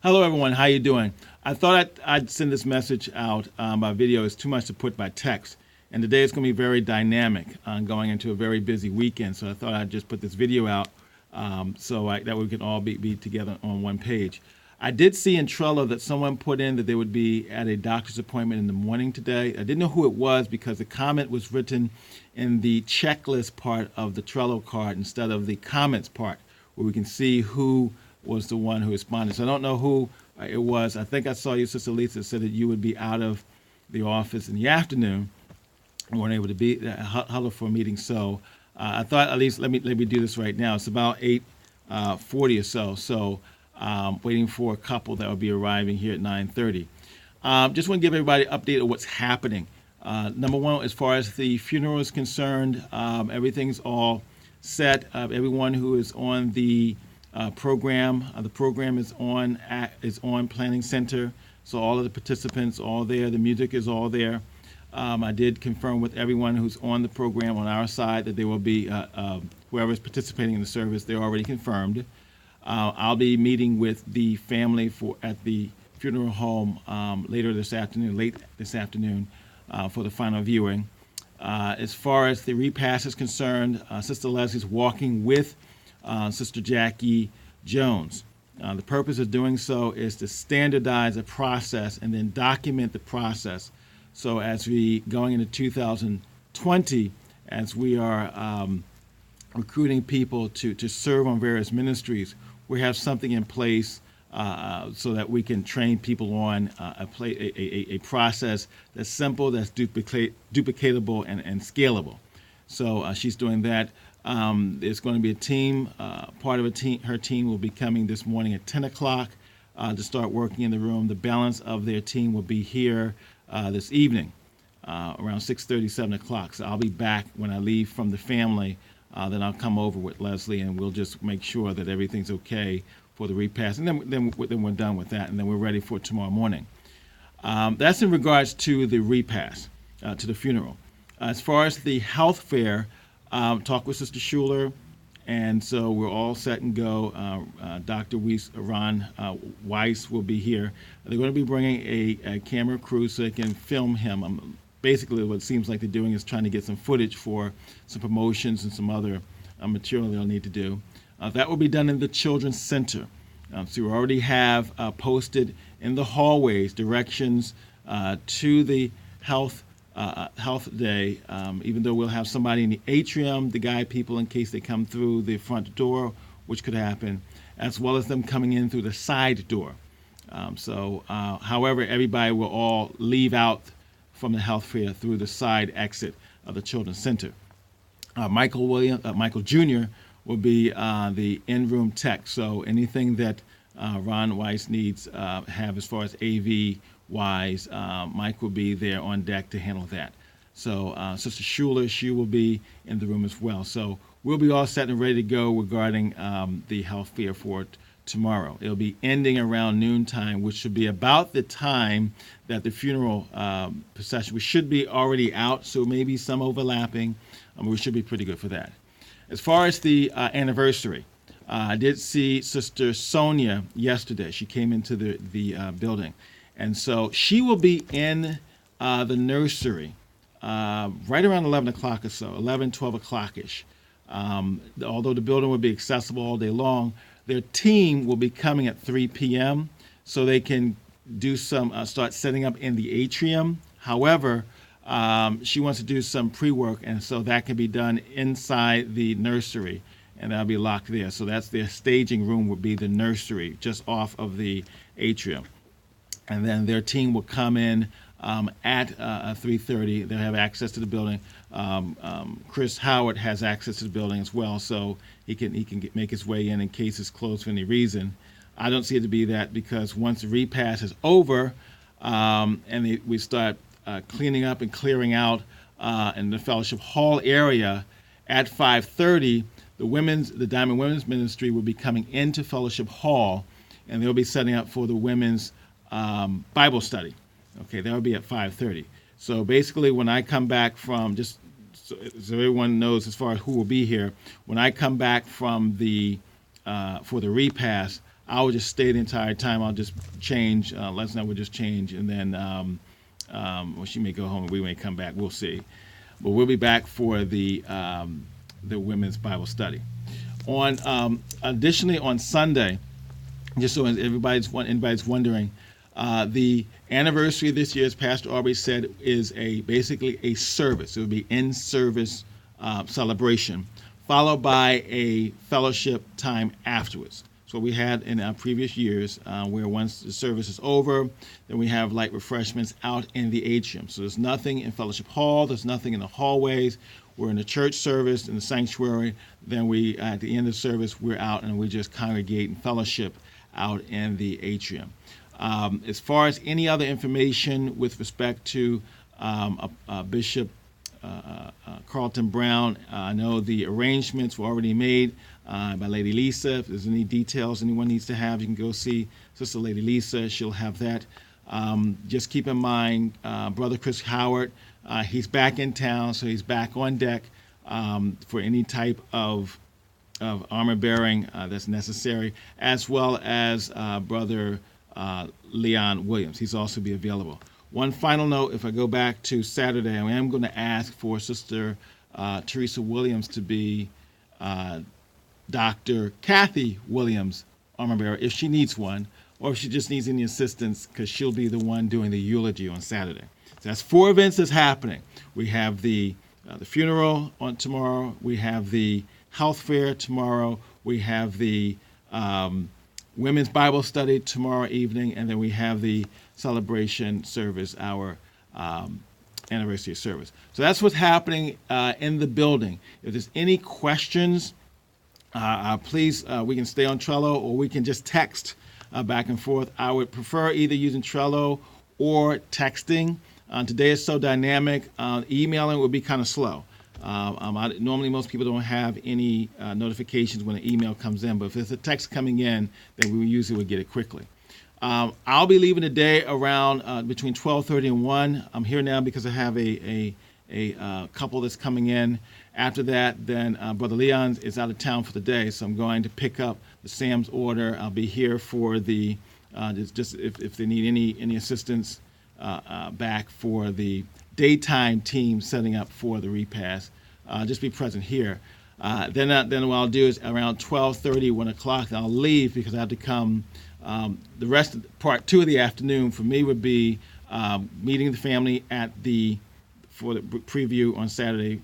Hello, everyone. How you doing? I thought I'd send this message out by video. It's too much to put by text. And today is going to be very dynamic, going into a very busy weekend. So I thought I'd just put this video out that we can all be together on one page. I did see in Trello that someone put in that they would be at a doctor's appointment in the morning today. I didn't know who it was because the comment was written in the checklist part of the Trello card instead of the comments part, where we can see who was the one who responded. So I don't know who it was. I think I saw you, Sister Lisa, said that you would be out of the office in the afternoon and weren't able to be huddle for a meeting. So I thought at least let me do this right now. It's about 8:40 or so. So waiting for a couple that will be arriving here at 9:30. Just want to give everybody an update of what's happening. Number one, as far as the funeral is concerned, everything's all set. Everyone who is on the program is on Planning Center, so all of the participants all there. The music is all there. I did confirm with everyone who's on the program on our side that there will be whoever is participating in the service. They're already confirmed. I'll be meeting with the family at the funeral home late this afternoon, for the final viewing. As far as the repast is concerned, Sister Leslie's walking with Sister Jackie Jones. The purpose of doing so is to standardize a process and then document the process. So as we going into 2020, as we are recruiting people to serve on various ministries, we have something in place so that we can train people on a process that's simple, that's duplicatable, and scalable. So she's doing that. There's going to be a team. Part of her team will be coming this morning at 10 o'clock to start working in the room. The balance of their team will be here this evening around 6:30, 7 o'clock. So I'll be back when I leave from the family. Then I'll come over with Leslie and we'll just make sure that everything's okay for the repast. And then we're done with that, and then we're ready for tomorrow morning. That's in regards to the repast, to the funeral. As far as the health fair, talk with Sister Schuler, and so we're all set and go. Dr. Ron Weiss will be here. They're going to be bringing a camera crew so they can film him. Basically, what it seems like they're doing is trying to get some footage for some promotions and some other material they'll need to do. That will be done in the Children's Center. So we already have posted in the hallways directions to the health day, even though we'll have somebody in the atrium to guide people in case they come through the front door, which could happen, as well as them coming in through the side door. However, everybody will all leave out from the health fair through the side exit of the Children's Center. Michael Jr. will be the in-room tech, so anything that Ron Weiss needs have as far as AV wise, Mike will be there on deck to handle that. So Sister Schuler, she will be in the room as well. So we'll be all set and ready to go regarding the health fair for tomorrow. It'll be ending around noontime, which should be about the time that the funeral procession, we should be already out, so maybe some overlapping. We should be pretty good for that. As far as the anniversary, I did see Sister Sonia yesterday. She came into the building. And so she will be in the nursery right around 11 o'clock or so, 11, 12 o'clock-ish. Although the building will be accessible all day long, their team will be coming at 3 p.m. so they can do start setting up in the atrium. However, she wants to do some pre-work, and so that can be done inside the nursery, and that'll be locked there. So that's their staging room would be the nursery, just off of the atrium. And then their team will come in at 3:30. They'll have access to the building. Chris Howard has access to the building as well, so he can make his way in case it's closed for any reason. I don't see it to be that, because once the repast is over and we start cleaning up and clearing out in the fellowship hall area at 5:30, the Diamond Women's Ministry will be coming into fellowship hall, and they'll be setting up for the women's Bible study. Okay, that will be at 5:30. So basically, when I come back from, just so everyone knows as far as who will be here, when I come back from for the repast, I will just stay the entire time. I'll just change. Leslie and I will just change, and then well, she may go home and we may come back. We'll see. But we'll be back for the women's Bible study. Additionally, on Sunday, just so anybody's wondering, the anniversary of this year, as Pastor Aubrey said, is basically a service. It will be in-service celebration, followed by a fellowship time afterwards. So we had in our previous years, where once the service is over, then we have light refreshments out in the atrium. So there's nothing in fellowship hall. There's nothing in the hallways. We're in the church service in the sanctuary. Then we, at the end of the service, we're out and we just congregate and fellowship out in the atrium. As far as any other information with respect to Bishop Carlton Brown, I know the arrangements were already made by Lady Lisa. If there's any details anyone needs to have, you can go see Sister Lady Lisa. She'll have that. Just keep in mind, Brother Chris Howard, he's back in town, so he's back on deck for any type of armor bearing that's necessary, as well as Brother Leon Williams. He's also be available. One final note, if I go back to Saturday, I am going to ask for Sister Teresa Williams to be Dr. Kathy Williams' armor bearer if she needs one, or if she just needs any assistance, because she'll be the one doing the eulogy on Saturday. So that's 4 events that's happening. We have the funeral on tomorrow. We have the health fair tomorrow. We have the women's Bible study tomorrow evening, and then we have the celebration service, our anniversary service. So that's what's happening in the building. If there's any questions, please, we can stay on Trello or we can just text back and forth. I would prefer either using Trello or texting. Today is so dynamic. Emailing would be kind of slow. Normally, most people don't have any notifications when an email comes in, but if there's a text coming in, then we usually would get it quickly. I'll be leaving today around between 12:30 and 1. I'm here now because I have a couple that's coming in. After that, then Brother Leon is out of town for the day, so I'm going to pick up the Sam's order. I'll be here for the just if they need any assistance back for the daytime team setting up for the repast. Just be present here. Then what I'll do is around 12:30, 1 o'clock, I'll leave because I have to come. The rest of part 2 of the afternoon for me would be meeting the family for the preview on Saturday,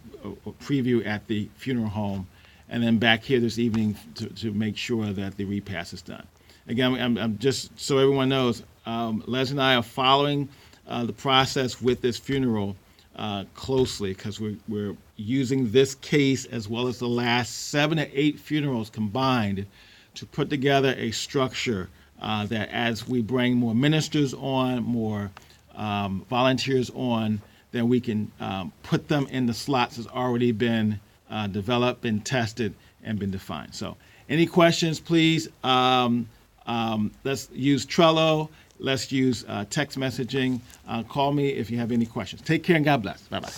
preview at the funeral home, and then back here this evening to make sure that the repast is done. Again, I'm just so everyone knows, Les and I are following the process with this funeral closely because we're using this case as well as the last 7 to 8 funerals combined to put together a structure that as we bring more ministers on, more volunteers on, then we can put them in the slots that's already been developed, been tested, and been defined. So any questions, please, let's use Trello. Let's use text messaging. Call me if you have any questions. Take care and God bless. Bye-bye.